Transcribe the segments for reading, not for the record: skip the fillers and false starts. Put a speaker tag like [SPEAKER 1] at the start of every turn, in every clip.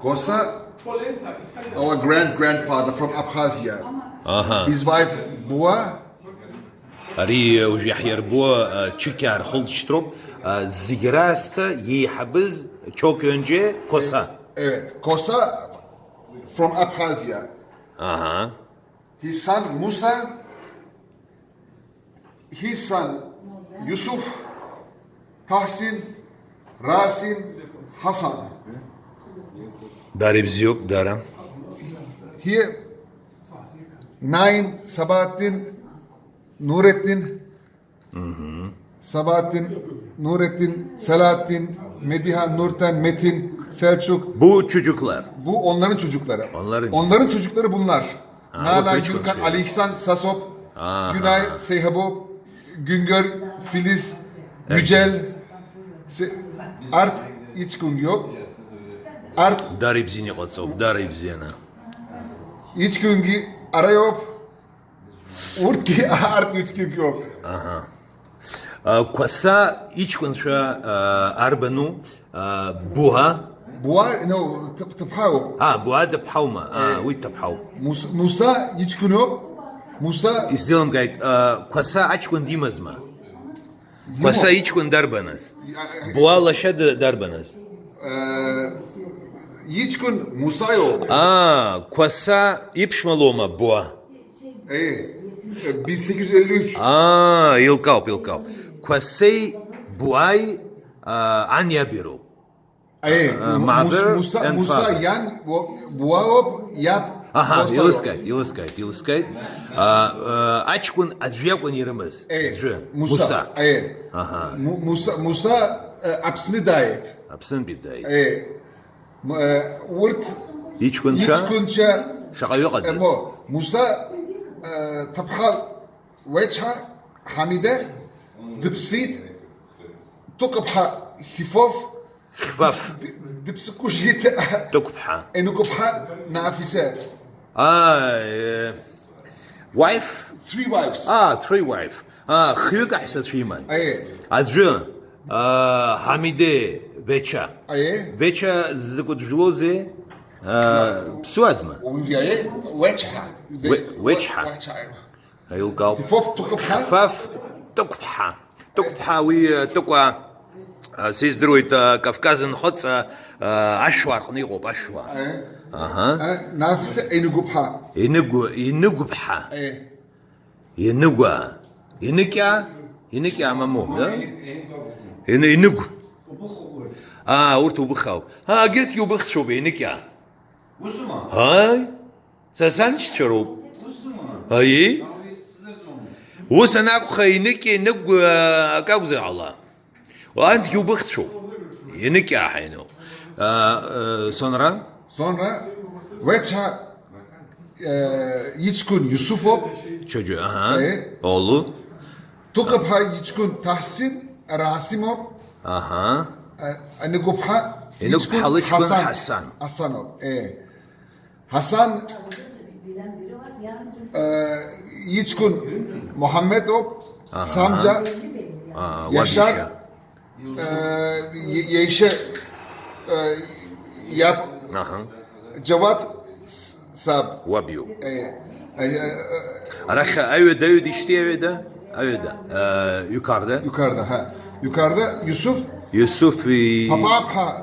[SPEAKER 1] Kosa, our grandfather from Abkhazia. His wife Bua.
[SPEAKER 2] Ari ujahyarbua Çikyar rxılҵшьҭроуп. Zigirasta yihabız çok önce Kosa.
[SPEAKER 1] Evet, Kosa from Abkhazia. His son Musa, his son Yusuf, Tahsin, Rasim, Hasan.
[SPEAKER 2] Daribzi yok, dara.
[SPEAKER 1] Here, Naim, Sabahattin, Nurettin, Sabahattin, Nurettin, Selahattin, Mediha, Nurten, Metin, Selçuk.
[SPEAKER 2] Bu çocuklar.
[SPEAKER 1] Bu onların çocukları.
[SPEAKER 2] Onların.
[SPEAKER 1] Onların çocukları bunlar. Nalan,
[SPEAKER 2] üç
[SPEAKER 1] Gürkan,
[SPEAKER 2] konuşuyor.
[SPEAKER 1] Ali İhsan, Sasop, Günay, Seyhabo, Güngör, Filiz, Yücel, Art, İçkun yok. Art,
[SPEAKER 2] Daribzini qotsov, daribzini.
[SPEAKER 1] İçküngi, Arayop, Urtki, Art, İçkün yok.
[SPEAKER 2] Kosa ichkunşa arbanu buha.
[SPEAKER 1] Buğa, no, tıphav.
[SPEAKER 2] Buha da phauma. Uy taphav.
[SPEAKER 1] Musa, İçkün yok. Musa,
[SPEAKER 2] İzleyelim gayet. Kosa açkun dimaz mı? Kosa içkun darbanız. Buha laşa darbanız.
[SPEAKER 1] İçkün Musa yok.
[SPEAKER 2] Kosa ipşmaloma buha.
[SPEAKER 1] 1853.
[SPEAKER 2] Yılkav. Kosay buay anyabiru.
[SPEAKER 1] Musa yan buğa hop yap.
[SPEAKER 2] Yılıskayt. Açkun adjekun yirimiz. Musa.
[SPEAKER 1] Musa apsını dayet.
[SPEAKER 2] Apsın bir dayet.
[SPEAKER 1] Urt İçkunça
[SPEAKER 2] şaka yok adres.
[SPEAKER 1] Musa tabhal veçha hamide dipsit tukabha hifof
[SPEAKER 2] Khfaf.
[SPEAKER 1] dipsikuşit
[SPEAKER 2] Tukbha.
[SPEAKER 1] enukabha nafise.
[SPEAKER 2] Wife?
[SPEAKER 1] Three wives.
[SPEAKER 2] Three wife. Khiyuk ahsa threeman.
[SPEAKER 1] Aye.
[SPEAKER 2] Azjı. Hamide veça.
[SPEAKER 1] Aye.
[SPEAKER 2] Veça zikudjloze psuazma.
[SPEAKER 1] Uyuyaye veçha.
[SPEAKER 2] Veçha. Ayılkav.
[SPEAKER 1] Hifof tukabha.
[SPEAKER 2] Khfaf tukbha. Tukbha vi tukwa sizdruit Kafkazın hotsa aşvar qniqop aşvar.
[SPEAKER 1] Nafise enukabha.
[SPEAKER 2] Inugubha.
[SPEAKER 1] Aye.
[SPEAKER 2] Inugwa. Inikya mamu. Inug. Urtu bukhav. Girt ki ubukh inikya. Hay. Sen çiçerup. Hay. وسناك خينك نق كوزي الله وانت كيو بختشو ينك يا حينو
[SPEAKER 1] Sonra veça İçkün Yusufov.
[SPEAKER 2] Çocuğu oğlu
[SPEAKER 1] Tukabha İçkün Tahsin Rasimov. Enukabha İçkün Hasan. Hasanov. Hasan İçkün Muhammedov. Samca Yaşar Yeşe Yap Cevat Sab
[SPEAKER 2] Wabiyo Araha ayveda yudişti ayveda yukarıda
[SPEAKER 1] Yukarıda Yusuf Papa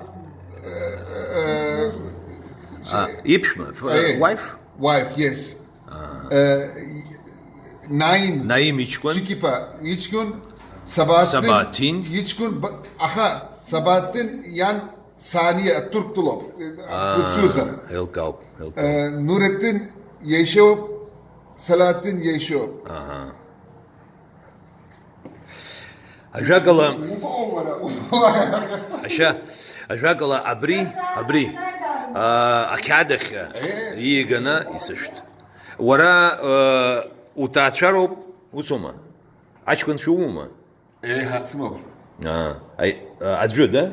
[SPEAKER 2] İpş mi?
[SPEAKER 1] Wife yes. Naim
[SPEAKER 2] İçkün
[SPEAKER 1] Chikipa İçkün Sabahattin İçkün Sabahattin yan saniye Türk'tulop Susan Nurettin Yeşev Selahattin Yeşev
[SPEAKER 2] Ajagala Ajagala abri akadakh yigana isışt Вара утаачароп усома. Ачкун шуума.
[SPEAKER 1] Хатсмов.
[SPEAKER 2] Азжу да?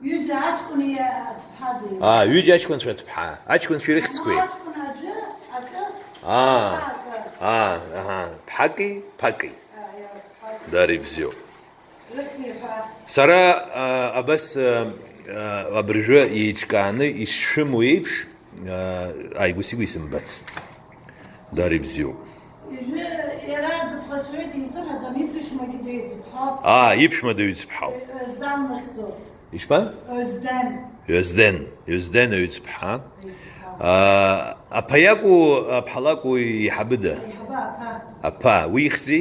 [SPEAKER 3] Yüce açkunu ya tphadı.
[SPEAKER 2] Yüce açkun şu tpha. Açkun şu rıhıtzqva.
[SPEAKER 3] Açkunu acı.
[SPEAKER 2] Paki. Daribzio. Sara abas абыржәы еиҿкааны ишшәымоу еиԥш, ааигәа-сигәа исымбацт. Дара ибзиоуп.
[SPEAKER 3] Иара дыԥхашьоит, изыҳәаӡам, иԥшәмагьы деицыԥҳап.
[SPEAKER 2] Иԥшәма дыҩцыԥҳауп.
[SPEAKER 3] Özden лыхьӡуп.
[SPEAKER 2] Ишԥа?
[SPEAKER 3] Özden.
[SPEAKER 2] Ҩазден аҩцыԥҳа. Аԥа иакәу, аԥҳа лакәу иҳабыда?
[SPEAKER 3] Иҳаба, аԥа.
[SPEAKER 2] Аԥа, уи ихьӡи?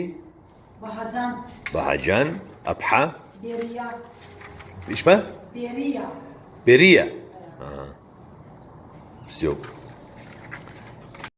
[SPEAKER 3] Баҳаџьан.
[SPEAKER 2] Баҳаџьан. Аԥҳа?
[SPEAKER 3] Берия.
[SPEAKER 2] Ишԥа?
[SPEAKER 3] Берия.
[SPEAKER 2] Берия. Бзиоуп.